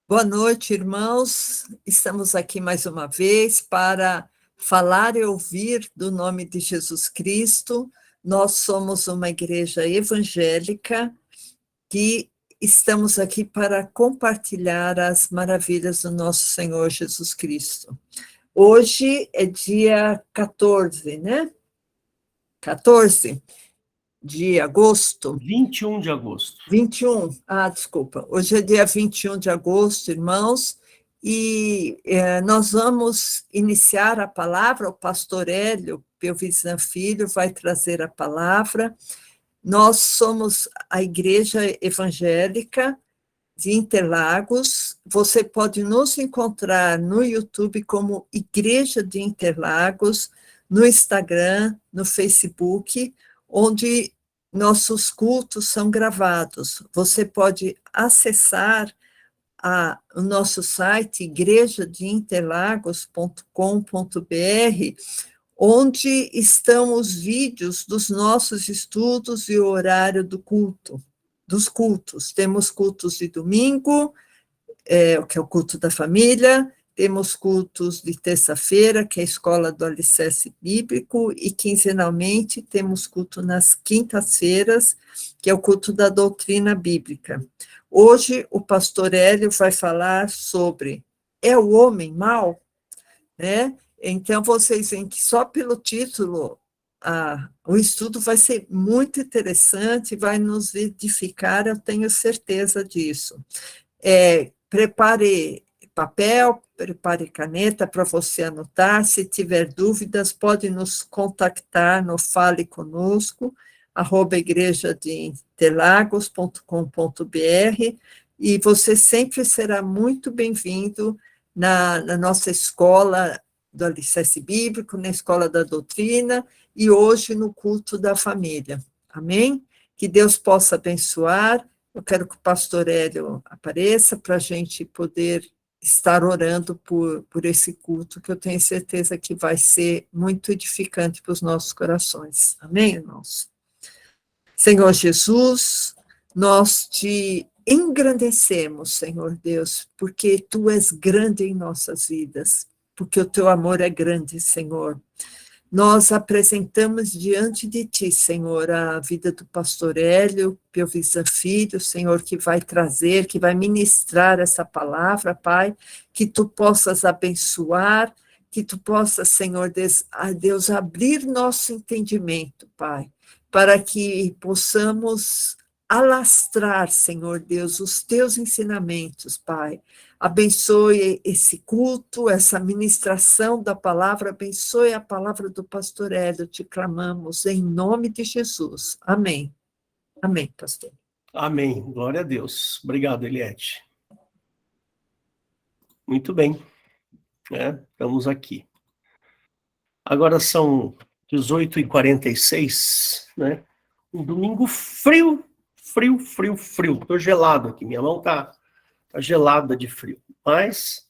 Boa noite, irmãos. Estamos aqui mais uma vez para falar e ouvir do nome de Jesus Cristo. Nós somos uma igreja evangélica que estamos aqui para compartilhar as maravilhas do nosso Senhor Jesus Cristo. Hoje é dia 14, né? 14 de agosto. 21 de agosto. 21, desculpa. Hoje é dia 21 de agosto, irmãos, e nós vamos iniciar a palavra. O pastor Hélio Pelvisan Filho vai trazer a palavra. Nós somos a Igreja Evangélica de Interlagos. Você pode nos encontrar no YouTube como Igreja de Interlagos, no Instagram, no Facebook, onde nossos cultos são gravados. Você pode acessar o nosso site igrejadeinterlagos.com.br, onde estão os vídeos dos nossos estudos e o horário dos cultos. Temos cultos de domingo, que é o culto da família, temos cultos de terça-feira, que é a escola do alicerce bíblico, e quinzenalmente temos culto nas quintas-feiras, que é o culto da doutrina bíblica. Hoje o pastor Hélio vai falar sobre o homem mau, né? Então vocês veem que só pelo título o estudo vai ser muito interessante, vai nos edificar, eu tenho certeza disso. Prepare papel, prepare caneta para você anotar. Se tiver dúvidas, pode nos contactar no Fale Conosco, @igrejadeinterlagos.com.br, e você sempre será muito bem-vindo na nossa escola do Alicerce Bíblico, na Escola da Doutrina, e hoje no culto da família. Amém? Que Deus possa abençoar. Eu quero que o pastor Hélio apareça para a gente poder estar orando por esse culto, que eu tenho certeza que vai ser muito edificante para os nossos corações. Amém, irmãos? Senhor Jesus, nós te engrandecemos, Senhor Deus, porque Tu és grande em nossas vidas, porque o Teu amor é grande, Senhor. Nós apresentamos diante de Ti, Senhor, a vida do pastor Hélio Pelvisan Filho, Senhor, que vai trazer, que vai ministrar essa palavra, Pai, que Tu possas abençoar, que Tu possas, Senhor, Deus, abrir nosso entendimento, Pai, para que possamos alastrar, Senhor Deus, os Teus ensinamentos, Pai. Abençoe esse culto, essa ministração da palavra, abençoe a palavra do pastor Hélio, te clamamos em nome de Jesus. Amém. Amém, pastor. Amém. Glória a Deus. Obrigado, Eliette. Muito bem. Estamos aqui. Agora são 18h46, né? Um domingo frio. Estou gelado aqui. Minha mão tá gelada de frio. Mas,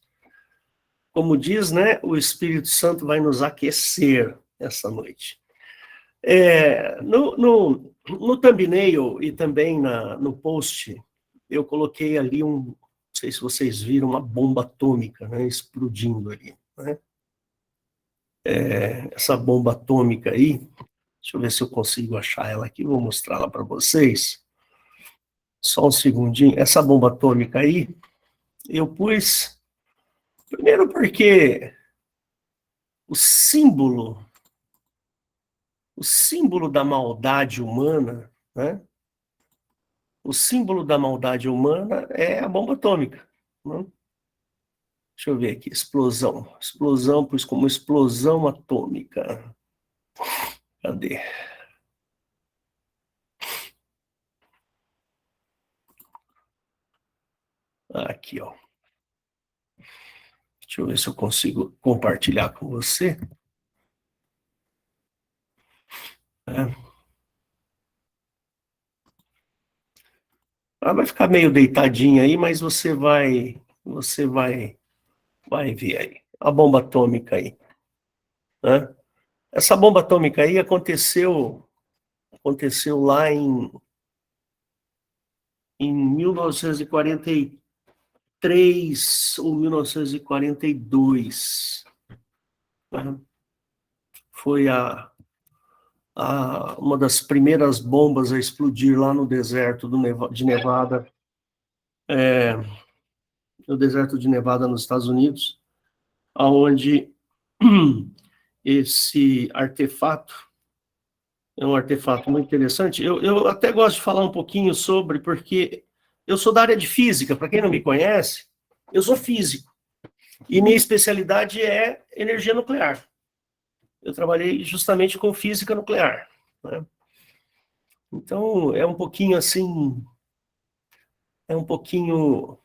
como diz, né? O Espírito Santo vai nos aquecer essa noite. No thumbnail e também no post, eu coloquei ali não sei se vocês viram, uma bomba atômica, né, explodindo ali, né? Essa bomba atômica aí, deixa eu ver se eu consigo achar ela aqui, vou mostrá-la para vocês. Só um segundinho. Essa bomba atômica aí, eu pus, primeiro porque o símbolo da maldade humana, né? O símbolo da maldade humana é a bomba atômica, né? Deixa eu ver aqui, explosão. Explosão, pois como explosão atômica. Cadê? Aqui, ó. Deixa eu ver se eu consigo compartilhar com você. Ela vai ficar meio deitadinha aí, mas você vai ver aí. A bomba atômica aí, né? Essa bomba atômica aí aconteceu lá em 1943, 1943 ou 1942. Né? Foi uma das primeiras bombas a explodir lá no deserto de Nevada, no deserto de Nevada, nos Estados Unidos, onde esse artefato é um artefato muito interessante. Eu até gosto de falar um pouquinho sobre, porque eu sou da área de física, para quem não me conhece, eu sou físico, e minha especialidade é energia nuclear. Eu trabalhei justamente com física nuclear, né? Então, é um pouquinho assim, é um pouquinho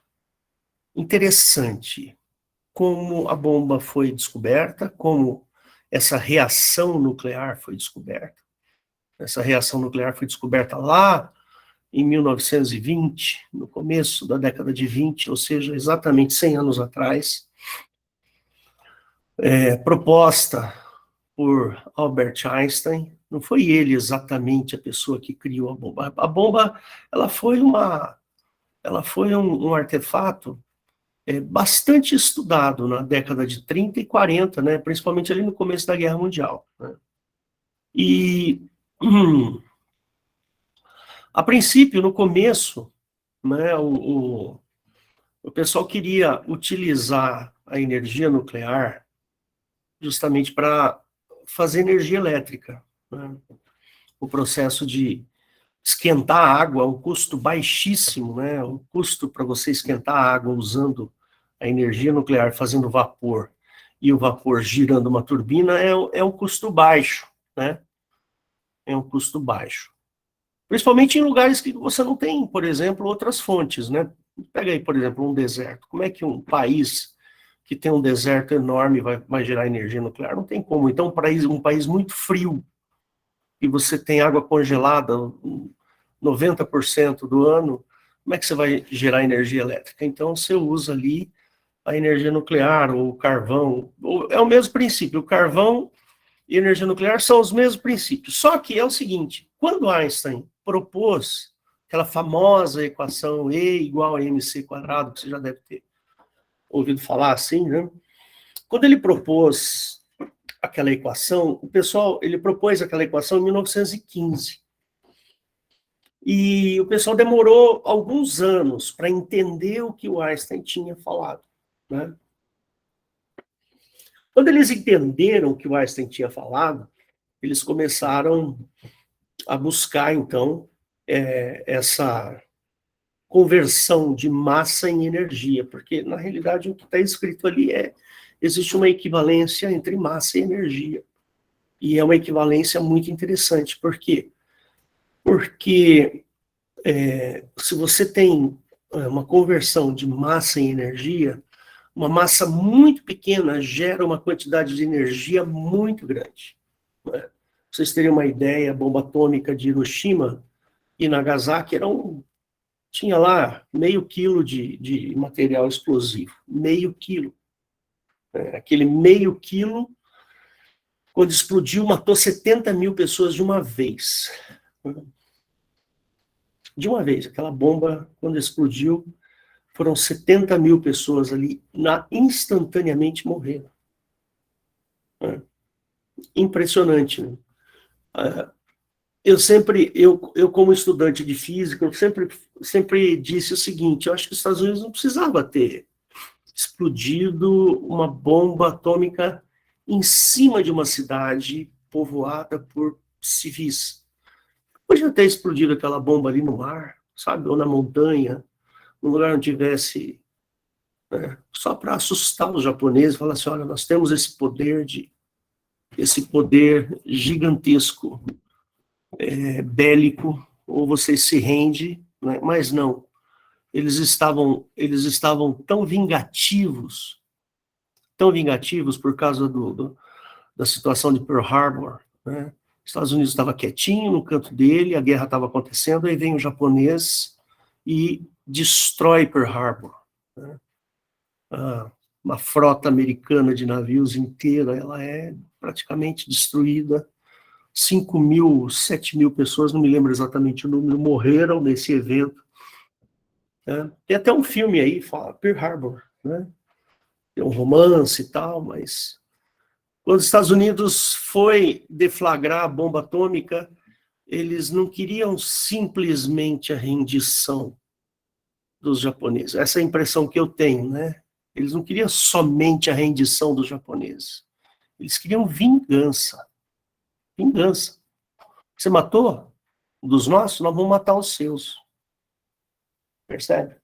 interessante como a bomba foi descoberta, como essa reação nuclear foi descoberta. Essa reação nuclear foi descoberta lá em 1920, no começo da década de 20, ou seja, exatamente 100 anos atrás, proposta por Albert Einstein. Não foi ele exatamente a pessoa que criou a bomba. A bomba, ela foi um artefato bastante estudado na década de 30 e 40, né, principalmente ali no começo da Guerra Mundial. Né. E, a princípio, no começo, né, o pessoal queria utilizar a energia nuclear justamente para fazer energia elétrica. Né. O processo de esquentar a água é um custo baixíssimo, né? O custo para você esquentar a água usando a energia nuclear, fazendo vapor, e o vapor girando uma turbina é um custo baixo, né? É um custo baixo. Principalmente em lugares que você não tem, por exemplo, outras fontes, né? Pega aí, por exemplo, um deserto. Como é que um país que tem um deserto enorme vai gerar energia nuclear? Não tem como. Então, um país muito frio, e você tem água congelada 90% do ano, como é que você vai gerar energia elétrica? Então, você usa ali a energia nuclear ou o carvão. É o mesmo princípio. O carvão e a energia nuclear são os mesmos princípios. Só que é o seguinte, quando Einstein propôs aquela famosa equação E igual a mc², que você já deve ter ouvido falar assim, né? Quando ele propôs aquela equação, ele propôs aquela equação em 1915. E o pessoal demorou alguns anos para entender o que o Einstein tinha falado, né? Quando eles entenderam o que o Einstein tinha falado, eles começaram a buscar, então, essa conversão de massa em energia, porque, na realidade, o que está escrito ali existe uma equivalência entre massa e energia. E é uma equivalência muito interessante. Por quê? Porque se você tem uma conversão de massa em energia, uma massa muito pequena gera uma quantidade de energia muito grande. Né? Pra vocês terem uma ideia, a bomba atômica de Hiroshima e Nagasaki tinha lá meio quilo de material explosivo. Meio quilo. Aquele meio quilo, quando explodiu, matou 70 mil pessoas de uma vez. De uma vez. Aquela bomba, quando explodiu, foram 70 mil pessoas ali, instantaneamente morreram. Impressionante, né? Eu como estudante de física, eu sempre disse o seguinte, eu acho que os Estados Unidos não precisava ter explodido uma bomba atômica em cima de uma cidade povoada por civis. Podia ter explodido aquela bomba ali no mar, sabe, ou na montanha, num lugar onde tivesse, só para assustar os japoneses, falar assim, olha, nós temos esse poder gigantesco, bélico, ou você se rende, né? Mas não. Eles estavam tão vingativos por causa da situação de Pearl Harbor, né? Os Estados Unidos estava quietinho no canto dele, a guerra estava acontecendo, aí vem o japonês e destrói Pearl Harbor, né? Uma frota americana de navios inteira, ela é praticamente destruída. 5 mil, 7 mil pessoas, não me lembro exatamente o número, morreram nesse evento. né? Tem até um filme aí, fala Pearl Harbor, né? Tem um romance e tal, mas quando os Estados Unidos foi deflagrar a bomba atômica, eles não queriam simplesmente a rendição dos japoneses. Essa é a impressão que eu tenho, né? Eles não queriam somente a rendição dos japoneses. Eles queriam vingança. Vingança. Você matou um dos nossos, nós vamos matar os seus. Percebe?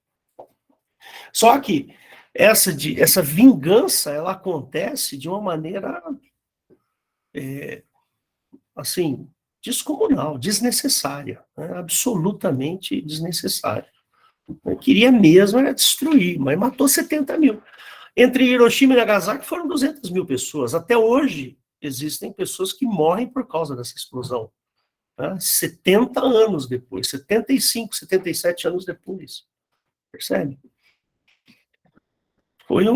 Só que essa vingança, ela acontece de uma maneira, assim, descomunal, desnecessária, né? Absolutamente desnecessária. Eu queria mesmo era destruir, mas matou 70 mil. Entre Hiroshima e Nagasaki foram 200 mil pessoas. Até hoje, existem pessoas que morrem por causa dessa explosão. Né? 70 anos depois, 75, 77 anos depois. Percebe? Foi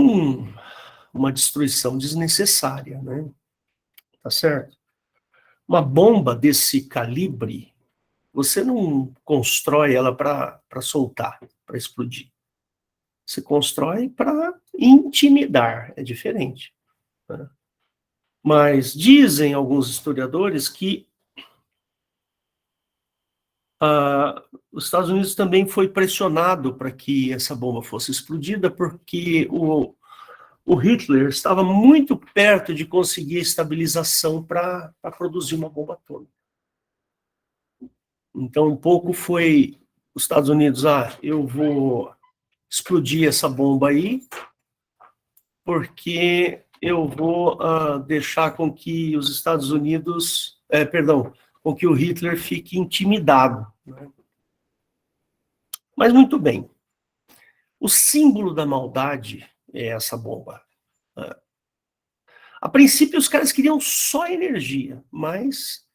uma destruição desnecessária, né? Tá certo? Uma bomba desse calibre, você não constrói ela para soltar, para explodir. Você constrói para intimidar, é diferente. Né? Mas dizem alguns historiadores que os Estados Unidos também foi pressionado para que essa bomba fosse explodida, porque o Hitler estava muito perto de conseguir estabilização para produzir uma bomba atômica. Então, um pouco foi os Estados Unidos, eu vou explodir essa bomba aí, porque eu vou deixar com que os Estados Unidos, com que o Hitler fique intimidado. Né? Mas muito bem. O símbolo da maldade é essa bomba. A princípio, os caras queriam só energia, mas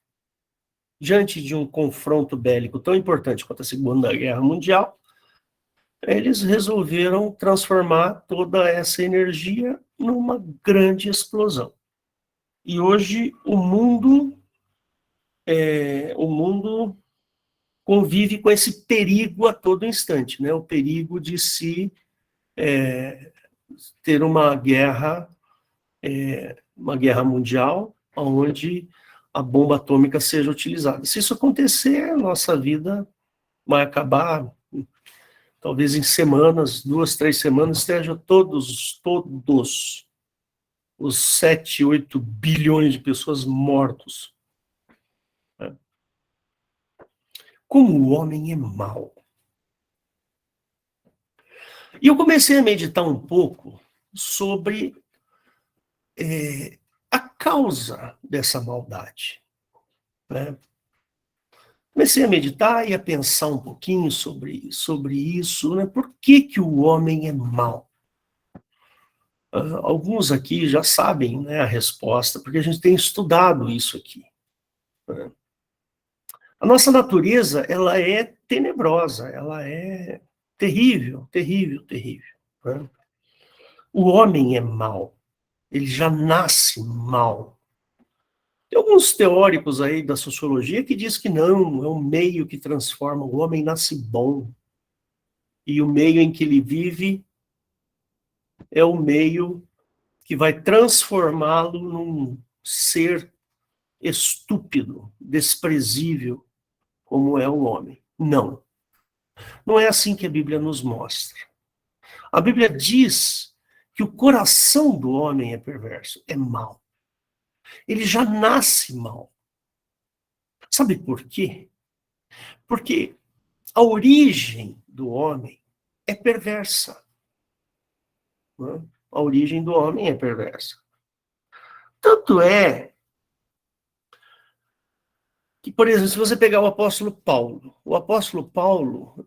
diante de um confronto bélico tão importante quanto a Segunda Guerra Mundial, eles resolveram transformar toda essa energia numa grande explosão. E hoje o mundo convive com esse perigo a todo instante, né? O perigo de se ter uma guerra mundial, onde a bomba atômica seja utilizada. Se isso acontecer, a nossa vida vai acabar, talvez em semanas, 2, 3 semanas, estejam todos os 7, 8 bilhões de pessoas mortos. Né? Como o homem é mau. E eu comecei a meditar um pouco sobre a causa dessa maldade. Né? Comecei a meditar e a pensar um pouquinho sobre isso, né? Por que o homem é mau? Alguns aqui já sabem, né, a resposta, porque a gente tem estudado isso aqui. Né? A nossa natureza, ela é tenebrosa, ela é terrível, terrível, terrível. Né? O homem é mau, ele já nasce mau. Tem alguns teóricos aí da sociologia que diz que não, é um meio que transforma, o homem nasce bom. E o meio em que ele vive é o meio que vai transformá-lo num ser estúpido, desprezível, como é o homem. Não. Não é assim que a Bíblia nos mostra. A Bíblia diz que o coração do homem é perverso, é mau. Ele já nasce mau. Sabe por quê? Porque a origem do homem é perversa. Né? A origem do homem é perversa. Tanto é que, por exemplo, se você pegar o apóstolo Paulo,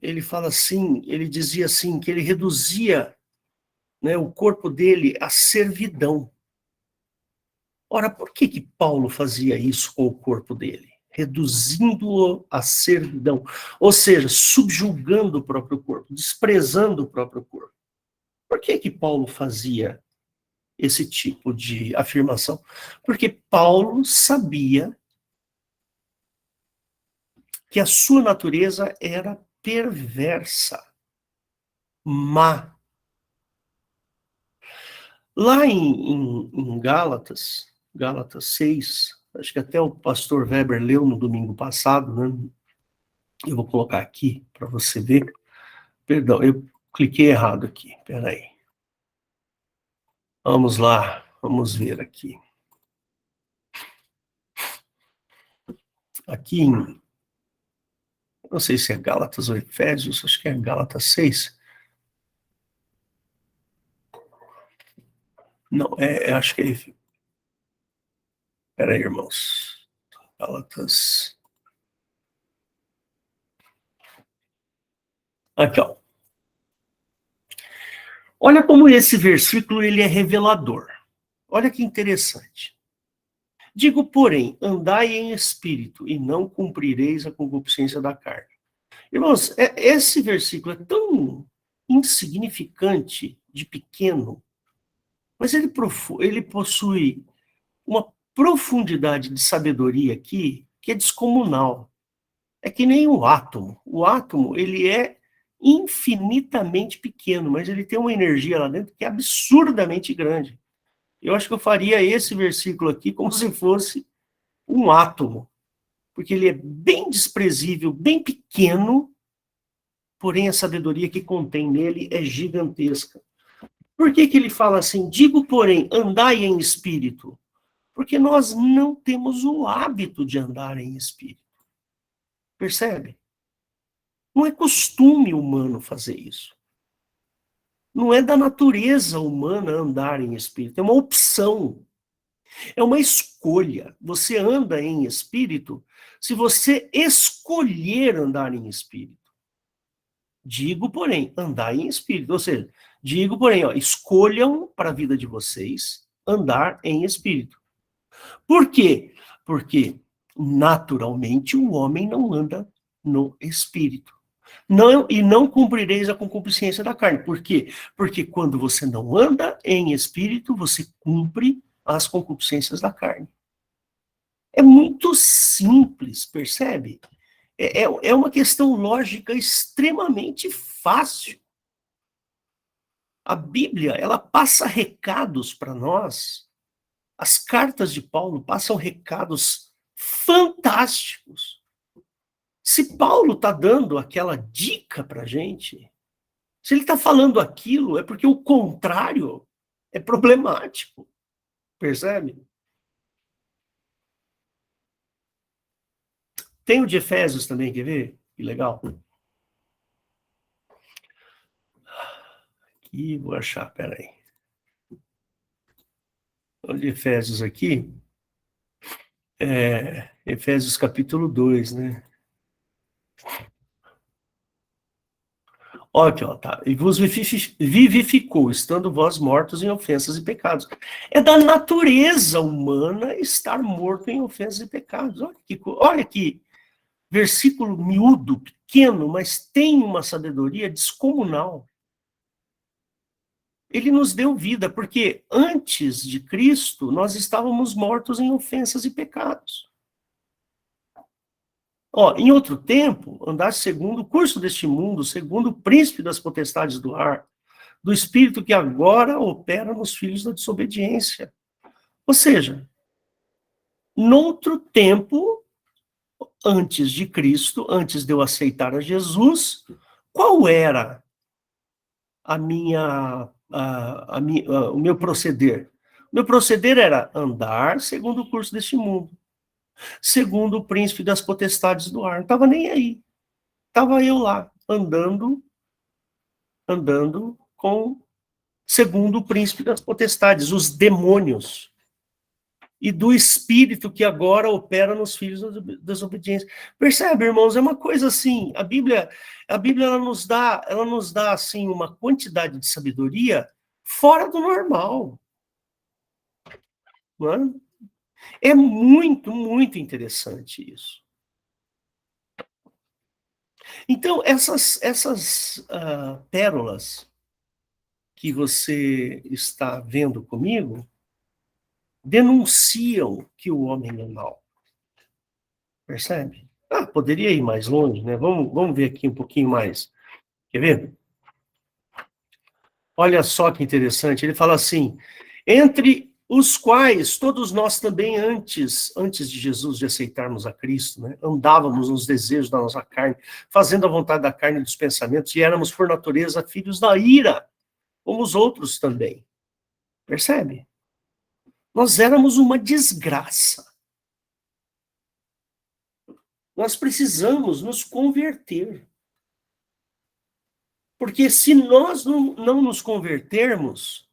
ele fala assim, ele dizia assim, que ele reduzia, né, o corpo dele à servidão. Ora, por que Paulo fazia isso com o corpo dele? Reduzindo-o à servidão. Ou seja, subjugando o próprio corpo, desprezando o próprio corpo. Por que Paulo fazia esse tipo de afirmação? Porque Paulo sabia que a sua natureza era perversa. má. Lá em Gálatas 6, acho que até o pastor Weber leu no domingo passado, né? Eu vou colocar aqui para você ver. Perdão, eu cliquei errado aqui, espera aí. Vamos lá, vamos ver aqui. Aqui não sei se é Gálatas ou Efésios, acho que é Gálatas 6. Não, acho que é. Espera aí, irmãos. Gálatas. Aqui, ó. Olha como esse versículo ele é revelador. Olha que interessante. Digo, porém, andai em espírito e não cumprireis a concupiscência da carne. Irmãos, esse versículo é tão insignificante, de pequeno, mas ele possui uma profundidade de sabedoria aqui que é descomunal. É que nem o átomo. O átomo, ele é infinitamente pequeno, mas ele tem uma energia lá dentro que é absurdamente grande. Eu acho que eu faria esse versículo aqui como se fosse um átomo, porque ele é bem desprezível, bem pequeno, porém a sabedoria que contém nele é gigantesca. Por que ele fala assim? Digo, porém, andai em espírito. Porque nós não temos o hábito de andar em espírito. Percebe? Não é costume humano fazer isso. Não é da natureza humana andar em espírito. É uma opção. É uma escolha. Você anda em espírito se você escolher andar em espírito. Digo, porém, andar em espírito. Ou seja, digo, porém, escolham para a vida de vocês andar em espírito. Por quê? Porque, naturalmente, o homem não anda no espírito. Não cumprireis a concupiscência da carne. Por quê? Porque quando você não anda em espírito, você cumpre as concupiscências da carne. É muito simples, percebe? É uma questão lógica extremamente fácil. A Bíblia, ela passa recados para nós. As cartas de Paulo passam recados fantásticos. Se Paulo está dando aquela dica para a gente, se ele está falando aquilo, é porque o contrário é problemático. Percebe? Tem o de Efésios também, quer ver? Que legal. Aqui, vou achar, peraí. O de Efésios aqui, Efésios capítulo 2, né? Olha aqui, ó, tá. E vos vivificou, estando vós mortos em ofensas e pecados. É da natureza humana estar morto em ofensas e pecados. Olha que versículo miúdo, pequeno, mas tem uma sabedoria descomunal. Ele nos deu vida, porque antes de Cristo, nós estávamos mortos em ofensas e pecados. Em outro tempo, andaste segundo o curso deste mundo, segundo o príncipe das potestades do ar, do espírito que agora opera nos filhos da desobediência. Ou seja, noutro tempo, antes de Cristo, antes de eu aceitar a Jesus, qual era o meu proceder? O meu proceder era andar segundo o curso deste mundo, segundo o príncipe das potestades do ar. Não estava nem aí. Estava eu lá, andando segundo o príncipe das potestades, os demônios, e do espírito que agora opera nos filhos da desobediência. Percebe, irmãos? É uma coisa assim, a Bíblia ela nos dá assim uma quantidade de sabedoria fora do normal. Não é? É muito, muito interessante isso. Então, essas pérolas que você está vendo comigo denunciam que o homem é mau. Percebe? Poderia ir mais longe, né? Vamos ver aqui um pouquinho mais. Quer ver? Olha só que interessante, ele fala assim, entre os quais todos nós também antes de Jesus, de aceitarmos a Cristo, né, andávamos nos desejos da nossa carne, fazendo a vontade da carne e dos pensamentos, e éramos por natureza filhos da ira, como os outros também. Percebe? Nós éramos uma desgraça. Nós precisamos nos converter. Porque se nós não nos convertermos,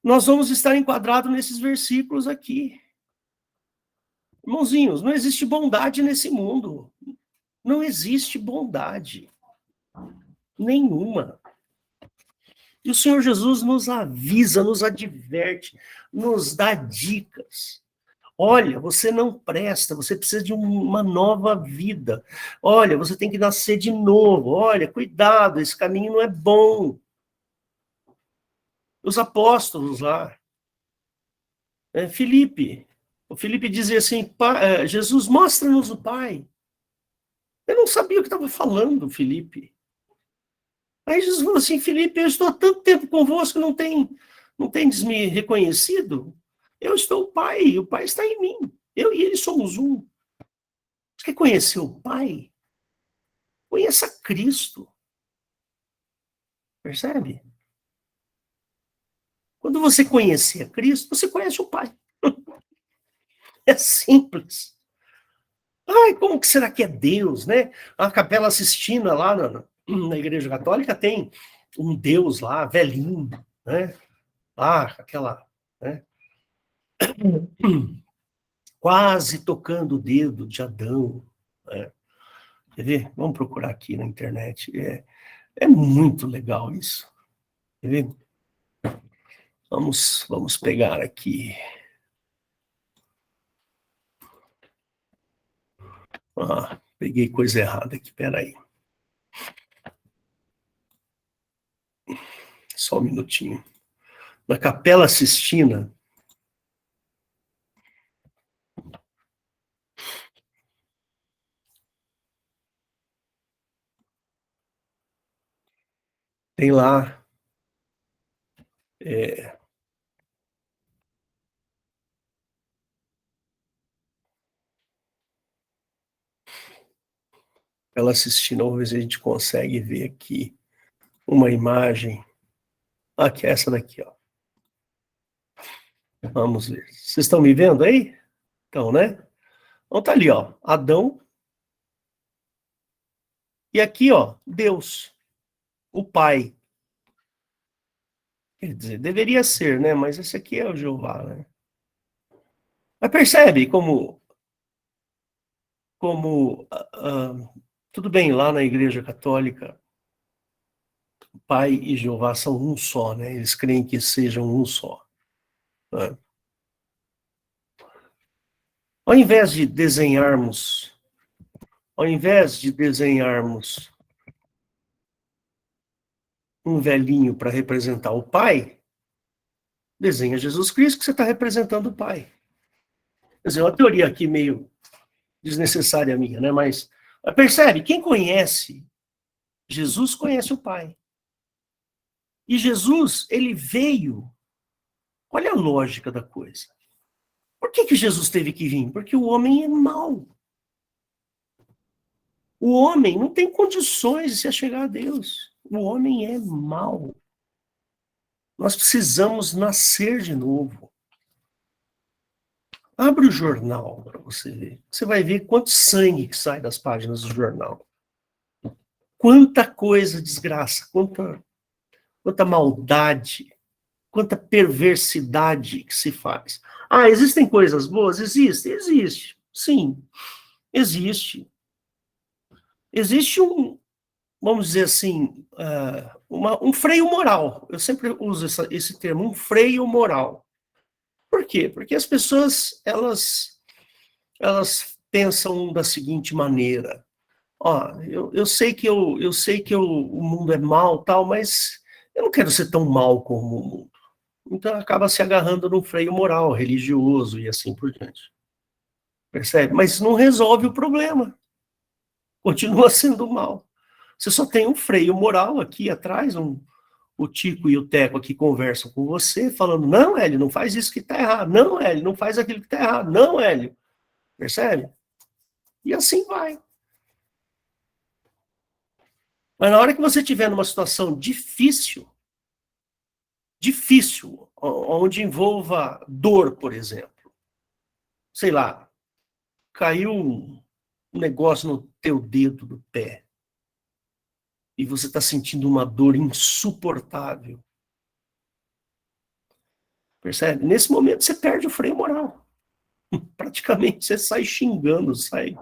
nós vamos estar enquadrados nesses versículos aqui. Irmãozinhos, não existe bondade nesse mundo. Não existe bondade nenhuma. E o Senhor Jesus nos avisa, nos adverte, nos dá dicas. Olha, você não presta, você precisa de uma nova vida. Olha, você tem que nascer de novo. Olha, cuidado, esse caminho não é bom. Os apóstolos lá, o Filipe dizia assim, Jesus, mostra-nos o Pai. Eu não sabia o que estava falando, Filipe. Aí Jesus falou assim, Filipe, eu estou há tanto tempo convosco, não tendes me reconhecido? Eu estou o Pai está em mim. Eu e ele somos um. Você quer conhecer o Pai? Conheça Cristo. Percebe? Quando você conhecer a Cristo, você conhece o Pai. É simples. Ai, como que será que é Deus, né? A Capela Sistina lá na Igreja Católica tem um Deus lá, velhinho, né? Lá, aquela, né? Quase tocando o dedo de Adão. Né? Quer ver? Vamos procurar aqui na internet. É muito legal isso. Quer ver? Vamos pegar aqui. Peguei coisa errada aqui, peraí. Só um minutinho. Na Capela Sistina, tem lá Capela Sistina, vamos ver se a gente consegue ver aqui uma imagem. Aqui, essa daqui, ó. Vamos ver. Vocês estão me vendo aí? Então, né? Então tá ali, ó. Adão. E aqui, ó, Deus. O Pai. Quer dizer, deveria ser, né? Mas esse aqui é o Jeová, né? Mas percebe como tudo bem, lá na Igreja Católica, o Pai e Jeová são um só, né? Eles creem que sejam um só. Né? Ao invés de desenharmos um velhinho para representar o Pai, desenha Jesus Cristo, que você está representando o Pai. Quer dizer, uma teoria aqui meio desnecessária minha, né? Mas percebe, quem conhece Jesus conhece o Pai. E Jesus, ele veio, olha a lógica da coisa. Por que Jesus teve que vir? Porque o homem é mau. O homem não tem condições de se achegar a Deus. O homem é mau. Nós precisamos nascer de novo. Abre o jornal para você ver. Você vai ver quanto sangue que sai das páginas do jornal. Quanta coisa, desgraça, quanta maldade, quanta perversidade que se faz. Existem coisas boas? Existe. Sim, existe. Existe vamos dizer assim, um freio moral. Eu sempre uso esse termo, um freio moral. Por quê? Porque as pessoas, elas pensam da seguinte maneira. Eu sei que o mundo é mau, tal, mas eu não quero ser tão mau como o mundo. Então acaba se agarrando num freio moral, religioso e assim por diante. Percebe? Mas não resolve o problema. Continua sendo mal. Você só tem um freio moral aqui atrás, o Tico e o Teco aqui conversam com você, falando, não, Hélio, não faz isso que está errado. Não, Hélio, não faz aquilo que está errado. Não, Hélio. Percebe? E assim vai. Mas na hora que você estiver numa situação difícil, onde envolva dor, por exemplo, sei lá, caiu um negócio no teu dedo do pé, e você está sentindo uma dor insuportável, percebe? Nesse momento você perde o freio moral. Praticamente você sai xingando, sai...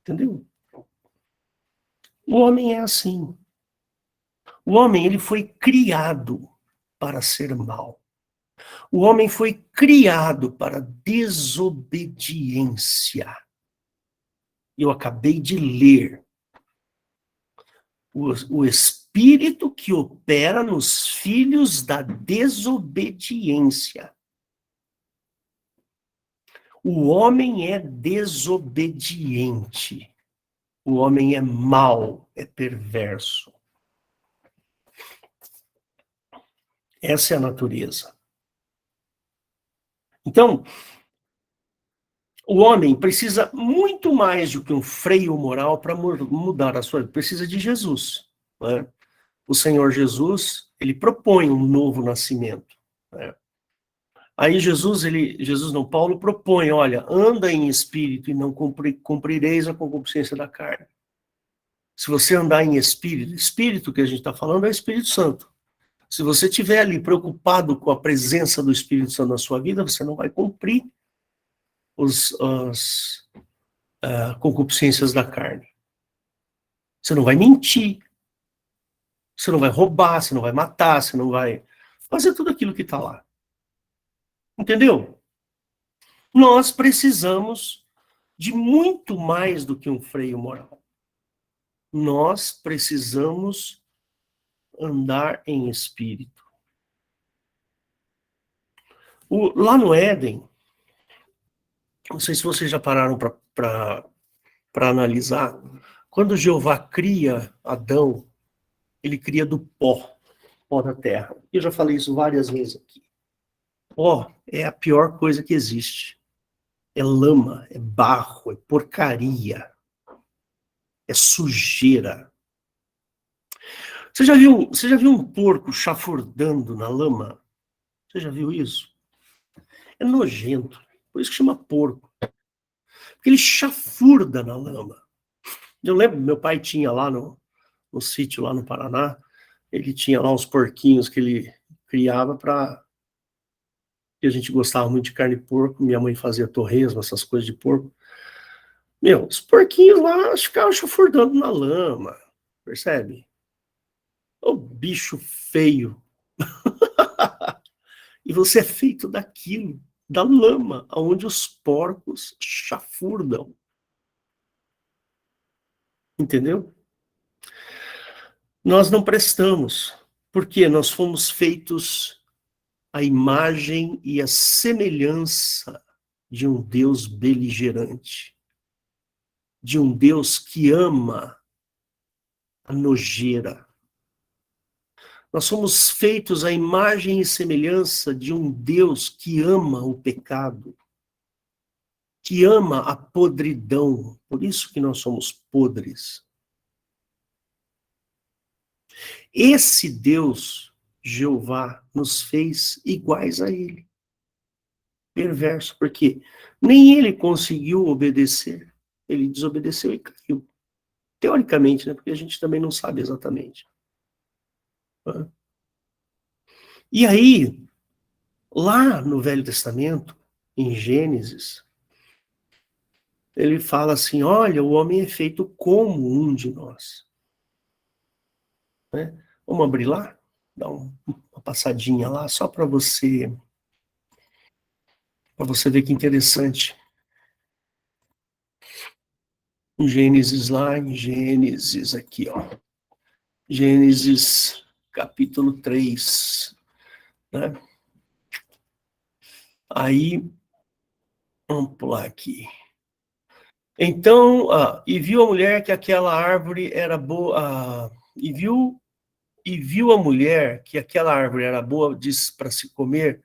Entendeu? O homem é assim. O homem, ele foi criado para ser mau. O homem foi criado para desobediência. Eu acabei de ler. O espírito que opera nos filhos da desobediência. O homem é desobediente. O homem é mau, é perverso. Essa é a natureza. Então, o homem precisa muito mais do que um freio moral para mudar a sua vida. Precisa de Jesus. Né? O Senhor Jesus, ele propõe um novo nascimento. Né? Aí Paulo propõe, olha, anda em espírito e não cumprireis a concupiscência da carne. Se você andar em espírito que a gente está falando é o Espírito Santo. Se você estiver ali preocupado com a presença do Espírito Santo na sua vida, você não vai cumprir as concupiscências da carne. Você não vai mentir, você não vai roubar, você não vai matar, você não vai fazer tudo aquilo que está lá. Entendeu? Nós precisamos de muito mais do que um freio moral. Nós precisamos andar em espírito. Lá no Éden, não sei se vocês já pararam para analisar, quando Jeová cria Adão, ele cria do pó da terra. Eu já falei isso várias vezes aqui. Pó é a pior coisa que existe. É lama, é barro, é porcaria, é sujeira. Você já viu um porco chafurdando na lama? Você já viu isso? É nojento. Por isso que chama porco. Porque ele chafurda na lama. Eu lembro, meu pai tinha lá no sítio, lá no Paraná, ele tinha lá uns porquinhos que ele criava para... que a gente gostava muito de carne de porco, minha mãe fazia torresmo, essas coisas de porco. Meu, os porquinhos lá ficavam chafurdando na lama, percebe? Ô bicho feio. E você é feito daquilo, da lama, onde os porcos chafurdam. Entendeu? Nós não prestamos, porque nós fomos feitos à imagem e à semelhança de um Deus beligerante, de um Deus que ama a nojeira. Nós somos feitos à imagem e semelhança de um Deus que ama o pecado, que ama a podridão. Por isso que nós somos podres. Esse Deus, Jeová, nos fez iguais a ele. Perverso, porque nem ele conseguiu obedecer. Ele desobedeceu e caiu. Teoricamente, né? Porque a gente também não sabe exatamente. E aí, lá no Velho Testamento, em Gênesis, ele fala assim, olha, o homem é feito como um de nós. Né? Vamos abrir lá? Dar uma passadinha lá, só para você ver que interessante. Em Gênesis lá, em Gênesis aqui, ó. Gênesis capítulo 3. Né? Aí, vamos pular aqui. Então, e viu a mulher que aquela árvore era boa, e viu a mulher que aquela árvore era boa para se comer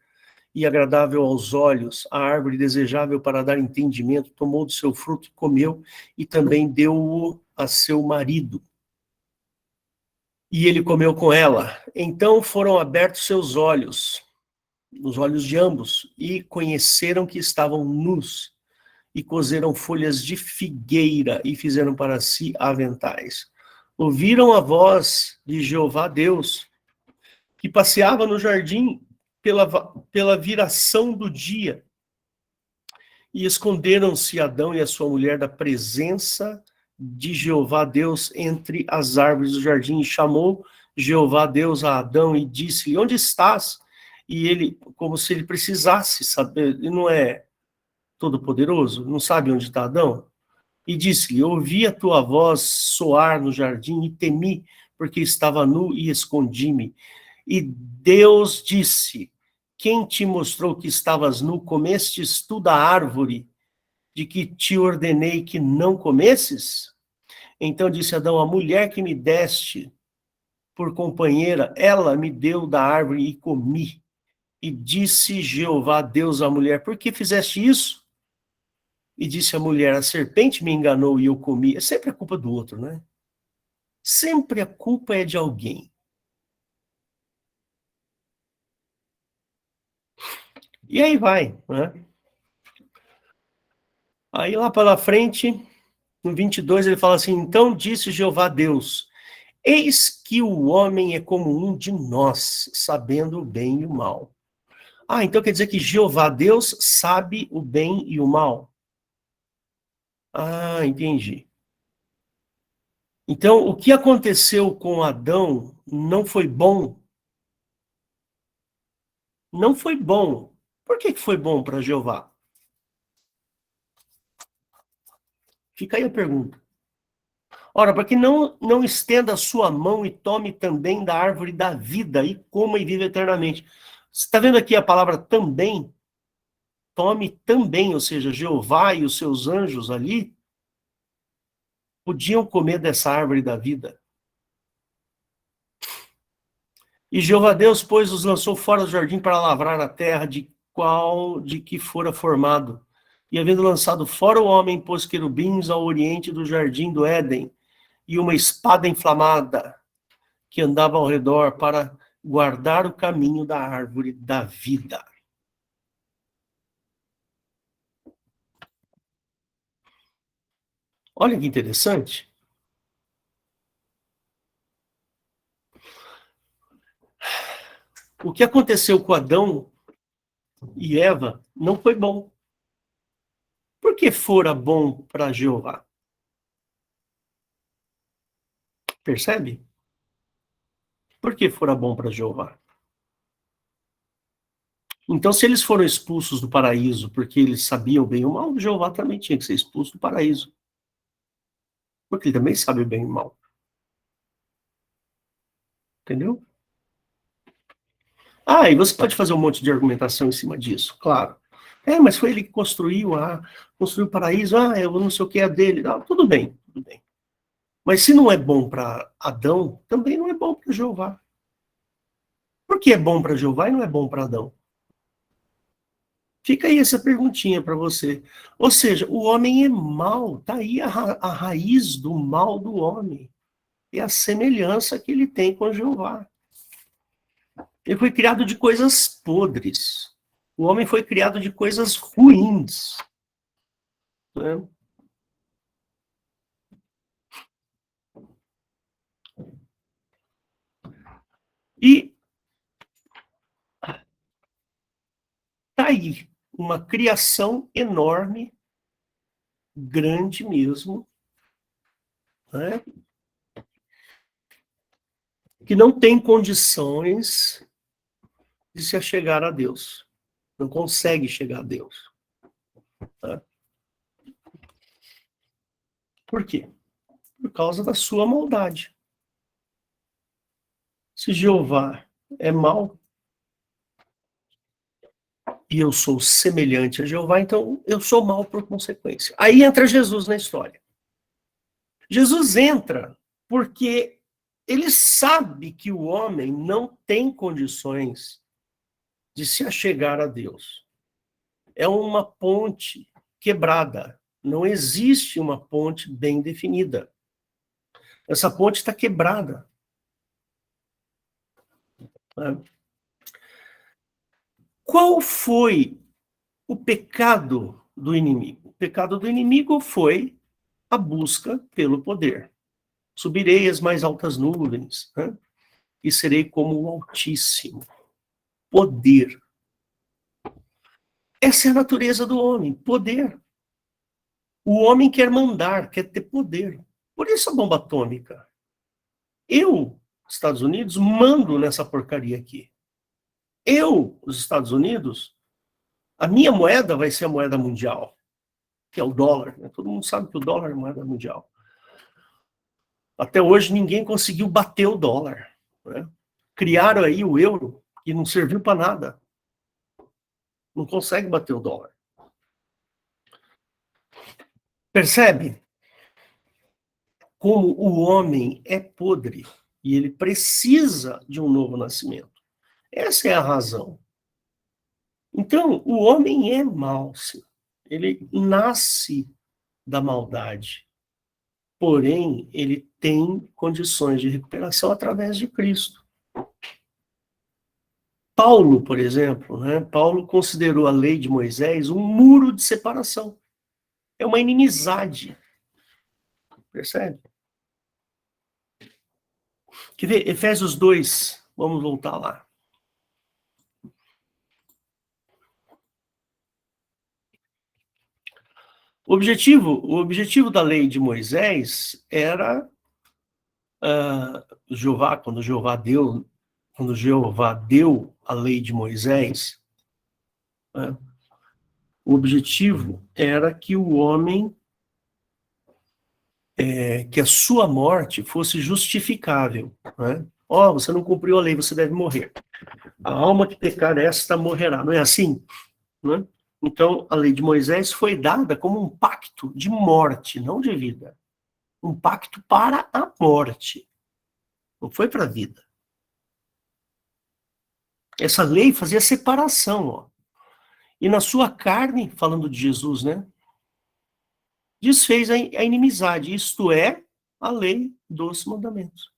e agradável aos olhos, a árvore desejável para dar entendimento, tomou do seu fruto e comeu, e também deu-o a seu marido. E ele comeu com ela. Então foram abertos seus olhos, os olhos de ambos, e conheceram que estavam nus, e coseram folhas de figueira, e fizeram para si aventais. Ouviram a voz de Jeová Deus, que passeava no jardim pela viração do dia, e esconderam-se Adão e a sua mulher da presença de Jeová Deus entre as árvores do jardim, e chamou Jeová Deus a Adão e disse-lhe, onde estás? E ele, como se ele precisasse saber, ele não é todo-poderoso, não sabe onde está Adão? E disse-lhe, ouvi a tua voz soar no jardim e temi, porque estava nu e escondi-me. E Deus disse, quem te mostrou que estavas nu, comestes tu da árvore de que te ordenei que não comesses? Então disse Adão, a mulher que me deste por companheira, ela me deu da árvore e comi. E disse Jeová Deus à mulher, por que fizeste isso? E disse a mulher, a serpente me enganou e eu comi. É sempre a culpa do outro, né? Sempre a culpa é de alguém. E aí vai, né? Aí lá pela frente, no 22, ele fala assim, então disse Jeová Deus, eis que o homem é como um de nós, sabendo o bem e o mal. Então quer dizer que Jeová Deus sabe o bem e o mal? Entendi. Então, o que aconteceu com Adão não foi bom? Não foi bom. Por que foi bom para Jeová? Fica aí a pergunta. Ora, para que não estenda a sua mão e tome também da árvore da vida e coma e viva eternamente. Você está vendo aqui a palavra também? Tome também, ou seja, Jeová e os seus anjos ali podiam comer dessa árvore da vida. E Jeová Deus, pois, os lançou fora do jardim para lavrar a terra de que fora formado. E havendo lançado fora o homem, pôs querubins ao oriente do jardim do Éden, e uma espada inflamada que andava ao redor para guardar o caminho da árvore da vida. Olha que interessante. O que aconteceu com Adão e Eva não foi bom. Por que fora bom para Jeová? Percebe? Por que fora bom para Jeová? Então, se eles foram expulsos do paraíso porque eles sabiam bem o mal, Jeová também tinha que ser expulso do paraíso. Porque ele também sabe o bem e o mal. Entendeu? E você pode fazer um monte de argumentação em cima disso, claro. Mas foi ele que construiu o paraíso, eu não sei o que é dele. Não, tudo bem, tudo bem. Mas se não é bom para Adão, também não é bom para Jeová. Por que é bom para Jeová e não é bom para Adão? Fica aí essa perguntinha para você. Ou seja, o homem é mau, está aí a raiz do mal do homem. É a semelhança que ele tem com Jeová. Ele foi criado de coisas podres. O homem foi criado de coisas ruins. Né? E tá aí uma criação enorme, grande mesmo, né? Que não tem condições de se achegar a Deus. Não consegue chegar a Deus. Tá? Por quê? Por causa da sua maldade. Se Jeová é mau, e eu sou semelhante a Jeová, então eu sou mal por consequência. Aí entra Jesus na história. Jesus entra porque ele sabe que o homem não tem condições de se achegar a Deus. É uma ponte quebrada. Não existe uma ponte bem definida. Essa ponte está quebrada. Qual foi o pecado do inimigo? O pecado do inimigo foi a busca pelo poder. Subirei as mais altas nuvens, né? E serei como o Altíssimo. Poder. Essa é a natureza do homem, poder. O homem quer mandar, quer ter poder. Por isso a bomba atômica. Eu, Estados Unidos, mando nessa porcaria aqui. Eu, os Estados Unidos, a minha moeda vai ser a moeda mundial, que é o dólar. Né? Todo mundo sabe que o dólar é a moeda mundial. Até hoje ninguém conseguiu bater o dólar. Né? Criaram aí o euro, que não serviu para nada. Não consegue bater o dólar. Percebe? Como o homem é podre e ele precisa de um novo nascimento. Essa é a razão. Então, o homem é mau, sim. Ele nasce da maldade. Porém, ele tem condições de recuperação através de Cristo. Paulo, por exemplo, né? Paulo considerou a lei de Moisés um muro de separação. É uma inimizade. Percebe? Quer ver? Efésios 2, vamos voltar lá. O objetivo da lei de Moisés era Jeová, quando Jeová deu a lei de Moisés, né, o objetivo era que o homem, que a sua morte fosse justificável. Né? Você não cumpriu a lei, você deve morrer. A alma que pecar esta morrerá. Não é assim? Né? Então, a lei de Moisés foi dada como um pacto de morte, não de vida. Um pacto para a morte. Não foi para a vida. Essa lei fazia separação. Ó. E na sua carne, falando de Jesus, né? Desfez a inimizade. Isto é, a lei dos mandamentos.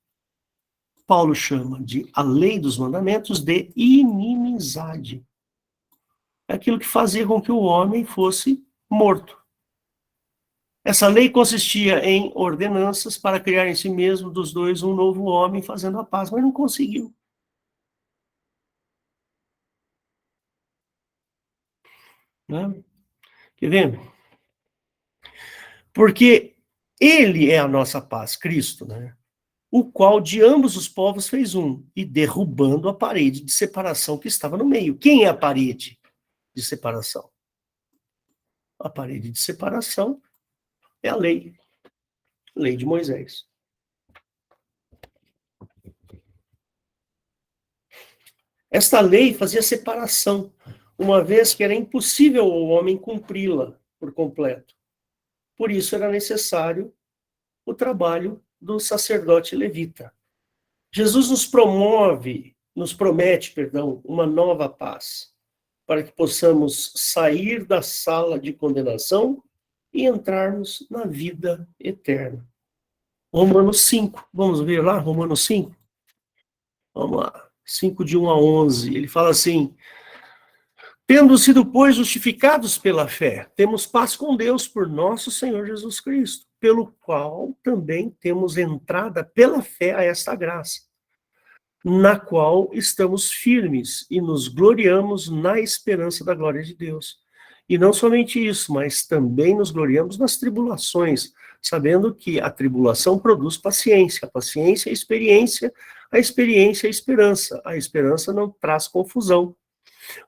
Paulo chama de a lei dos mandamentos de inimizade. É aquilo que fazia com que o homem fosse morto. Essa lei consistia em ordenanças para criar em si mesmo dos dois um novo homem fazendo a paz, mas não conseguiu. Né? Quer ver? Porque ele é a nossa paz, Cristo, né? O qual de ambos os povos fez um, e derrubando a parede de separação que estava no meio. Quem é a parede de separação? A parede de separação é a lei de Moisés. Esta lei fazia separação, uma vez que era impossível ao homem cumpri-la por completo. Por isso era necessário o trabalho do sacerdote levita. Jesus nos promete, uma nova paz, para que possamos sair da sala de condenação e entrarmos na vida eterna. Romanos 5, vamos ver lá, Romanos 5? Vamos lá, 5 de 1 a 11, ele fala assim: tendo sido, pois, justificados pela fé, temos paz com Deus por nosso Senhor Jesus Cristo, pelo qual também temos entrada pela fé a esta graça, na qual estamos firmes e nos gloriamos na esperança da glória de Deus. E não somente isso, mas também nos gloriamos nas tribulações, sabendo que a tribulação produz paciência, a paciência é experiência, a experiência é esperança, a esperança não traz confusão.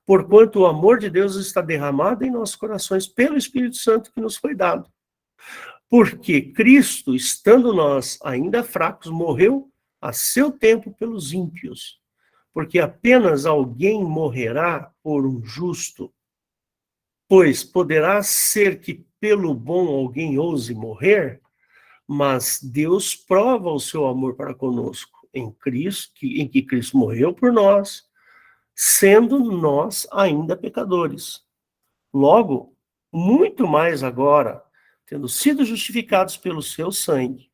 Porquanto o amor de Deus está derramado em nossos corações pelo Espírito Santo que nos foi dado. Porque Cristo, estando nós ainda fracos, morreu a seu tempo pelos ímpios. porque apenas alguém morrerá por um justo, pois poderá ser que pelo bom alguém ouse morrer, mas Deus prova o seu amor para conosco em Cristo, em que Cristo morreu por nós, sendo nós ainda pecadores. Logo, muito mais agora, tendo sido justificados pelo seu sangue,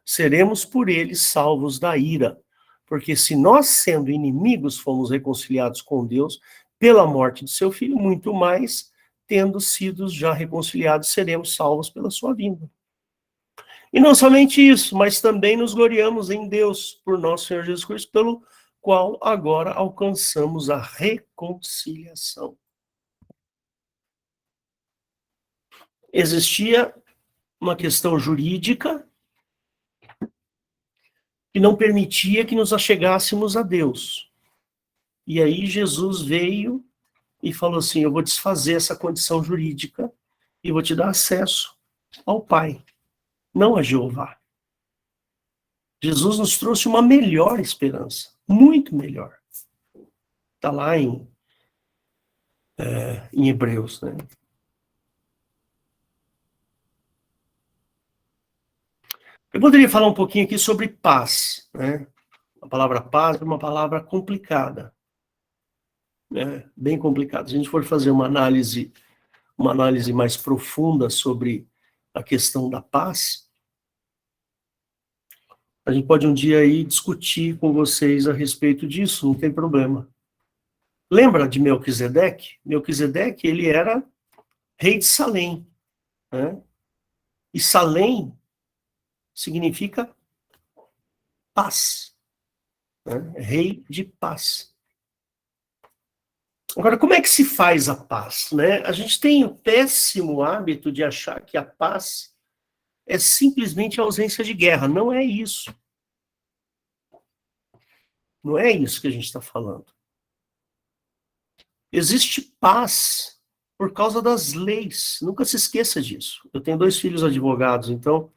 seremos por ele salvos da ira. Porque se nós, sendo inimigos, fomos reconciliados com Deus pela morte de seu Filho, muito mais, tendo sido já reconciliados, seremos salvos pela sua vinda. E não somente isso, mas também nos gloriamos em Deus, por nosso Senhor Jesus Cristo, pelo qual agora alcançamos a reconciliação. Existia uma questão jurídica que não permitia que nos achegássemos a Deus. E aí Jesus veio e falou assim, eu vou desfazer essa condição jurídica e vou te dar acesso ao Pai, não a Jeová. Jesus nos trouxe uma melhor esperança, muito melhor. Está lá em Hebreus, né? Eu poderia falar um pouquinho aqui sobre paz, né? A palavra paz é uma palavra complicada, né? Bem complicada. Se a gente for fazer uma análise mais profunda sobre a questão da paz, a gente pode um dia aí discutir com vocês a respeito disso, não tem problema. Lembra de Melquisedeque? Melquisedeque, ele era rei de Salém, né? E Salém significa paz, né? Rei de paz. Agora, como é que se faz a paz, né? A gente tem o péssimo hábito de achar que a paz é simplesmente a ausência de guerra. Não é isso. Não é isso que a gente está falando. Existe paz por causa das leis. Nunca se esqueça disso. Eu tenho 2 filhos advogados, então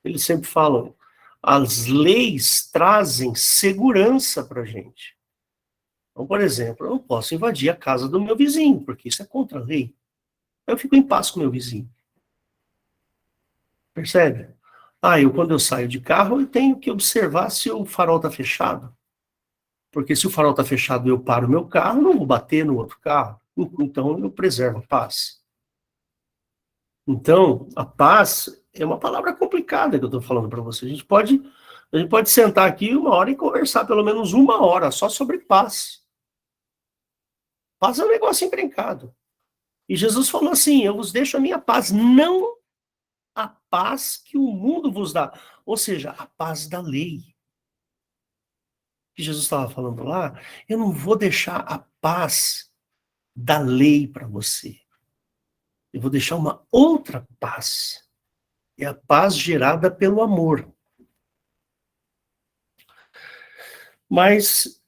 eles sempre falam, as leis trazem segurança para a gente. Então, por exemplo, eu não posso invadir a casa do meu vizinho, porque isso é contra a lei. Eu fico em paz com o meu vizinho. Percebe? Quando eu saio de carro, eu tenho que observar se o farol está fechado. Porque se o farol está fechado e eu paro o meu carro, não vou bater no outro carro. Então, eu preservo a paz. Então, a paz é uma palavra complicada que eu estou falando para você. A gente pode sentar aqui 1 hora e conversar pelo menos 1 hora só sobre paz. Paz é um negócio encrencado. E Jesus falou assim, eu vos deixo a minha paz, não a paz que o mundo vos dá. Ou seja, a paz da lei. Que Jesus estava falando lá, eu não vou deixar a paz da lei para você. Eu vou deixar uma outra paz. É a paz gerada pelo amor. Mas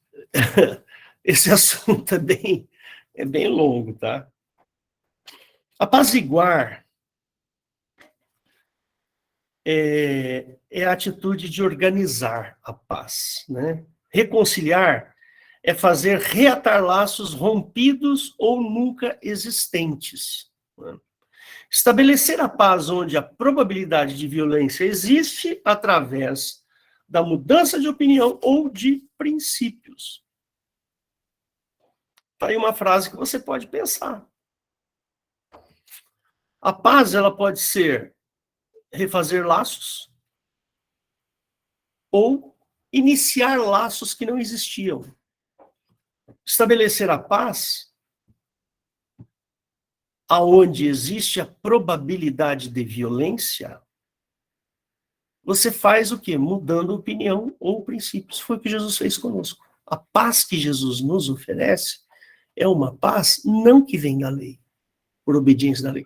esse assunto é bem longo, tá? Apaziguar é a atitude de organizar a paz, né? Reconciliar é fazer reatar laços rompidos ou nunca existentes. Né? Estabelecer a paz onde a probabilidade de violência existe através da mudança de opinião ou de princípios. Tá aí uma frase que você pode pensar. A paz, ela pode ser refazer laços ou iniciar laços que não existiam. Estabelecer a paz aonde existe a probabilidade de violência, você faz o quê? Mudando opinião ou princípios. Foi o que Jesus fez conosco. A paz que Jesus nos oferece é uma paz não que vem da lei, por obediência da lei,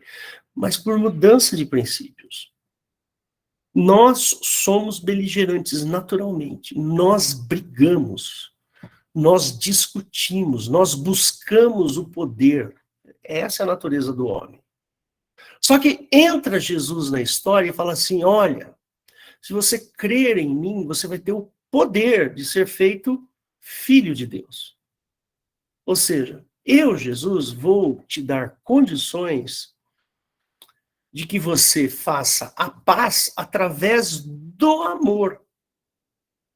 mas por mudança de princípios. Nós somos beligerantes naturalmente, nós brigamos, nós discutimos, nós buscamos o poder. Essa é a natureza do homem. Só que entra Jesus na história e fala assim, olha, se você crer em mim, você vai ter o poder de ser feito filho de Deus. Ou seja, eu, Jesus, vou te dar condições de que você faça a paz através do amor,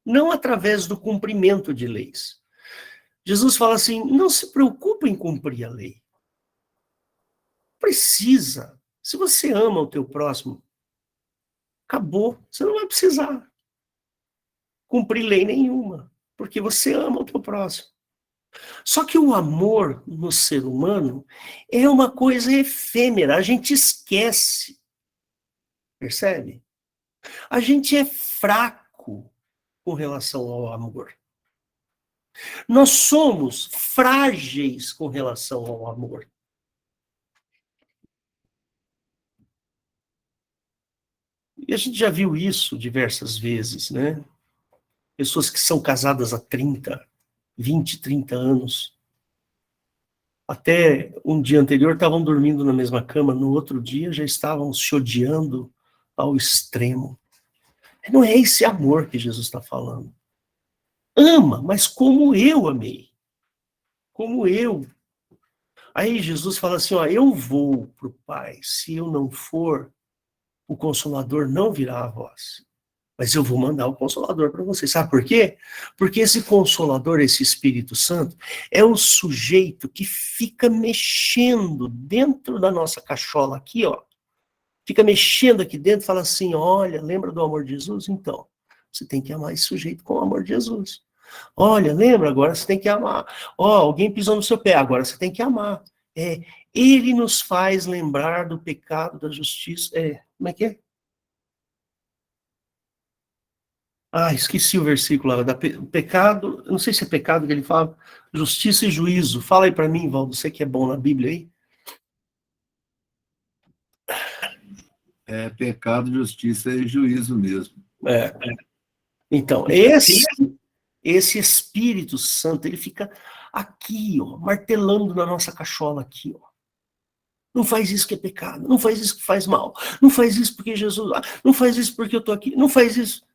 não através do cumprimento de leis. Jesus fala assim, não se preocupe em cumprir a lei. Precisa. Se você ama o teu próximo, acabou. Você não vai precisar cumprir lei nenhuma, porque você ama o teu próximo. Só que o amor no ser humano é uma coisa efêmera, a gente esquece. Percebe? A gente é fraco com relação ao amor. Nós somos frágeis com relação ao amor. E a gente já viu isso diversas vezes, né? Pessoas que são casadas há 30, 20, 30 anos. Até um dia anterior estavam dormindo na mesma cama, no outro dia já estavam se odiando ao extremo. Não é esse amor que Jesus está falando. Ama, mas como eu amei. Como eu. Aí Jesus fala assim, ó, eu vou para o Pai, se eu não for, o Consolador não virá a vós. Mas eu vou mandar o Consolador para vocês. Sabe por quê? Porque esse Consolador, esse Espírito Santo, é o sujeito que fica mexendo dentro da nossa cachola aqui, ó. Fica mexendo aqui dentro e fala assim, olha, lembra do amor de Jesus? Então, você tem que amar esse sujeito com o amor de Jesus. Olha, lembra? Agora você tem que amar. Ó, alguém pisou no seu pé, agora você tem que amar. Ele nos faz lembrar do pecado, da justiça. Como é que é? Esqueci o versículo lá, pecado, não sei se é pecado que ele fala, justiça e juízo. Fala aí para mim, Valdo, você que é bom na Bíblia aí. É pecado, justiça e juízo mesmo. Então, esse Espírito Santo, ele fica aqui, ó, martelando na nossa cachola aqui, ó. Não faz isso que é pecado, não faz isso que faz mal, não faz isso porque Jesus, não faz isso porque eu tô aqui, não faz isso.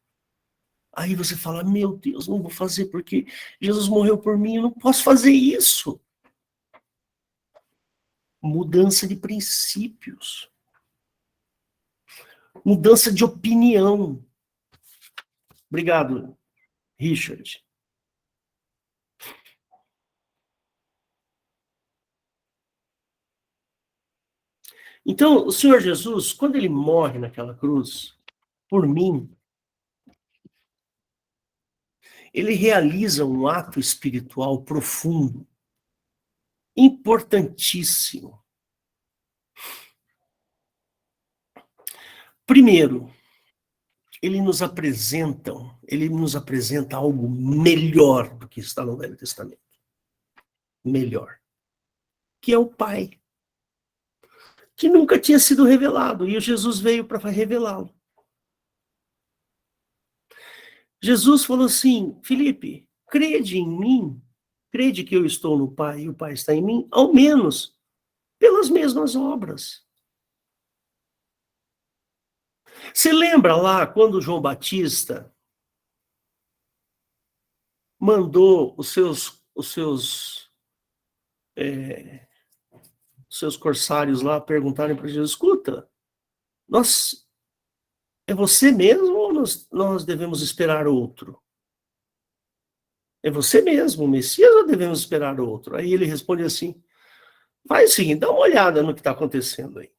Aí você fala, meu Deus, não vou fazer porque Jesus morreu por mim, eu não posso fazer isso. Mudança de princípios. Mudança de opinião. Obrigado, Richard. Então, o Senhor Jesus, quando ele morre naquela cruz, por mim, ele realiza um ato espiritual profundo, importantíssimo. Primeiro, ele nos apresenta algo melhor do que está no Velho Testamento. Melhor. Que é o Pai. Que nunca tinha sido revelado, e Jesus veio para revelá-lo. Jesus falou assim, Felipe, crede em mim, crede que eu estou no Pai e o Pai está em mim, ao menos pelas mesmas obras. Você lembra lá quando João Batista mandou os seus corsários lá perguntarem para Jesus, escuta, é você mesmo ou nós devemos esperar outro? É você mesmo, o Messias, ou devemos esperar outro? Aí ele responde assim, faz o seguinte, dá uma olhada no que está acontecendo aí.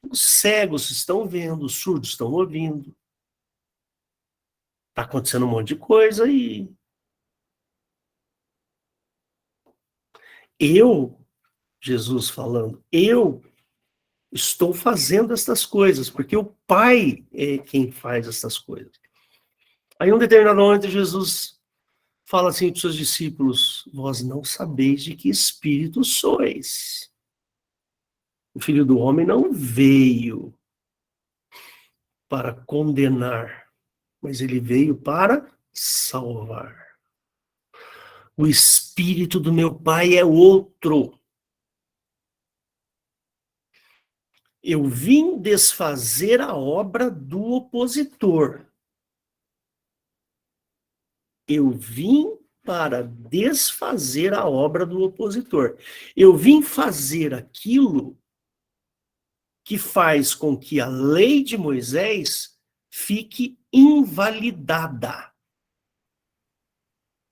Os cegos estão vendo, os surdos estão ouvindo. Está acontecendo um monte de coisa e Jesus falando, eu estou fazendo estas coisas, porque o Pai é quem faz estas coisas. Aí, um determinado momento, Jesus fala assim para os seus discípulos, vós não sabeis de que espírito sois. O Filho do Homem não veio para condenar, mas ele veio para salvar. O espírito do meu Pai é outro. Eu vim desfazer a obra do opositor. Eu vim para desfazer a obra do opositor. Eu vim fazer aquilo que faz com que a lei de Moisés fique invalidada.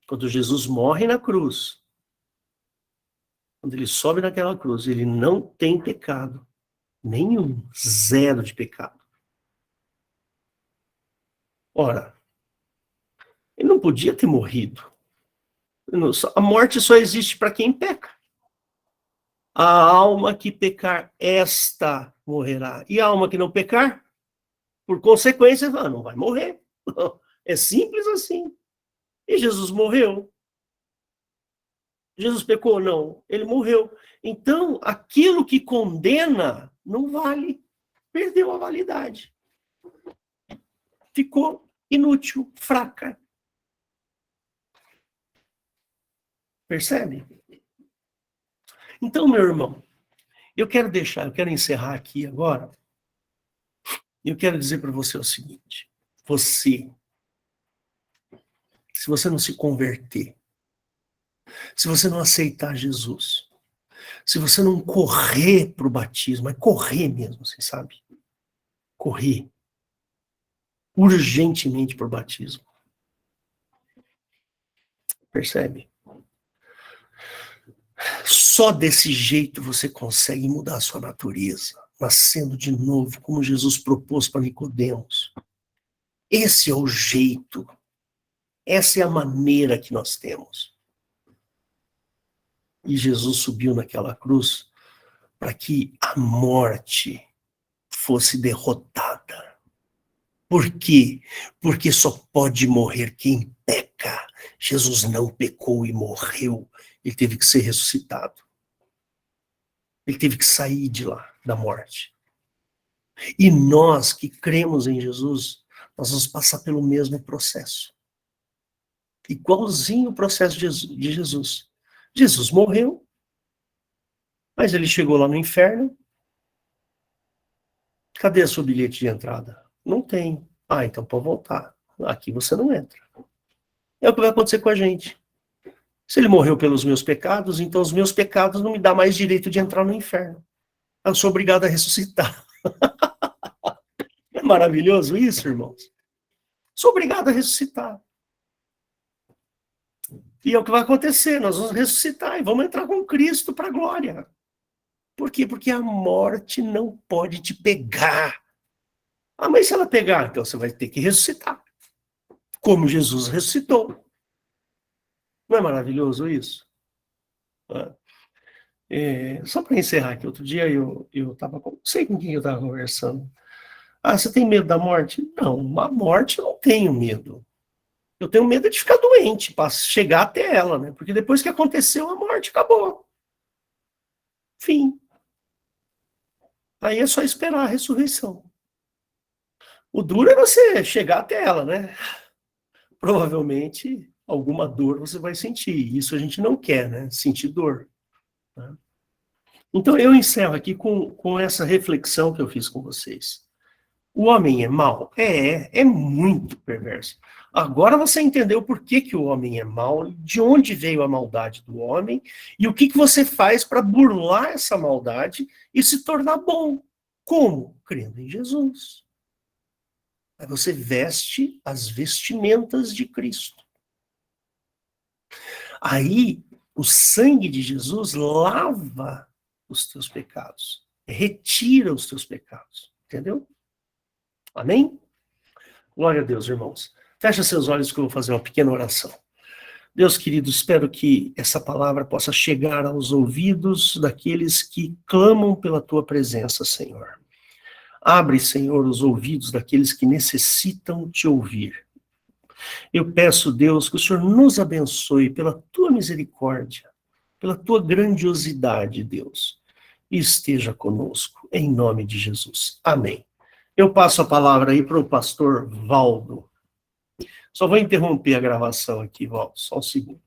Quando Jesus morre na cruz, quando ele sobe naquela cruz, ele não tem pecado nenhum, zero de pecado. Ora, ele não podia ter morrido. A morte só existe para quem peca. A alma que pecar, esta morrerá. E a alma que não pecar, por consequência, não vai morrer. É simples assim. E Jesus morreu. Jesus pecou? Não. Ele morreu. Então, aquilo que condena não vale. Perdeu a validade. Ficou inútil, fraca. Percebe? Então, meu irmão, eu quero encerrar aqui agora. Eu quero dizer para você o seguinte: se você não se converter, se você não aceitar Jesus, se você não correr para o batismo, é correr mesmo, você sabe? Correr urgentemente para o batismo. Percebe? Só desse jeito você consegue mudar a sua natureza, nascendo de novo, como Jesus propôs para Nicodemos. Esse é o jeito, essa é a maneira que nós temos. E Jesus subiu naquela cruz para que a morte fosse derrotada. Por quê? Porque só pode morrer quem peca. Jesus não pecou e morreu. Ele teve que ser ressuscitado. Ele teve que sair de lá, da morte. E nós que cremos em Jesus, nós vamos passar pelo mesmo processo. Igualzinho o processo de Jesus. Jesus morreu, mas ele chegou lá no inferno. Cadê o seu bilhete de entrada? Não tem. Ah, então pode voltar. Aqui você não entra. É o que vai acontecer com a gente. Se ele morreu pelos meus pecados, então os meus pecados não me dão mais direito de entrar no inferno. Eu sou obrigado a ressuscitar. É maravilhoso isso, irmãos? Sou obrigado a ressuscitar. E é o que vai acontecer, nós vamos ressuscitar e vamos entrar com Cristo para a glória. Por quê? Porque a morte não pode te pegar. Ah, mas se ela pegar, então você vai ter que ressuscitar. Como Jesus ressuscitou. Não é maravilhoso isso? Só para encerrar aqui, outro dia eu estava, não sei com quem eu estava conversando. Ah, você tem medo da morte? Não, a morte eu não tenho medo. Eu tenho medo de ficar doente, para chegar até ela, né? Porque depois que aconteceu, a morte acabou. Fim. Aí é só esperar a ressurreição. O duro é você chegar até ela, né? Provavelmente, alguma dor você vai sentir. Isso a gente não quer, né? Sentir dor. Né? Então, eu encerro aqui com essa reflexão que eu fiz com vocês. O homem é mau? É muito perverso. Agora você entendeu por que o homem é mau, de onde veio a maldade do homem, e o que você faz para burlar essa maldade e se tornar bom. Como? Crendo em Jesus. Aí você veste as vestimentas de Cristo. Aí, o sangue de Jesus lava os teus pecados. Retira os teus pecados. Entendeu? Amém? Glória a Deus, irmãos. Fecha seus olhos que eu vou fazer uma pequena oração. Deus querido, espero que essa palavra possa chegar aos ouvidos daqueles que clamam pela tua presença, Senhor. Abre, Senhor, os ouvidos daqueles que necessitam te ouvir. Eu peço, Deus, que o Senhor nos abençoe pela tua misericórdia, pela tua grandiosidade, Deus, e esteja conosco, em nome de Jesus. Amém. Eu passo a palavra aí para o pastor Valdo. Só vou interromper a gravação aqui, Valdo, só um segundo.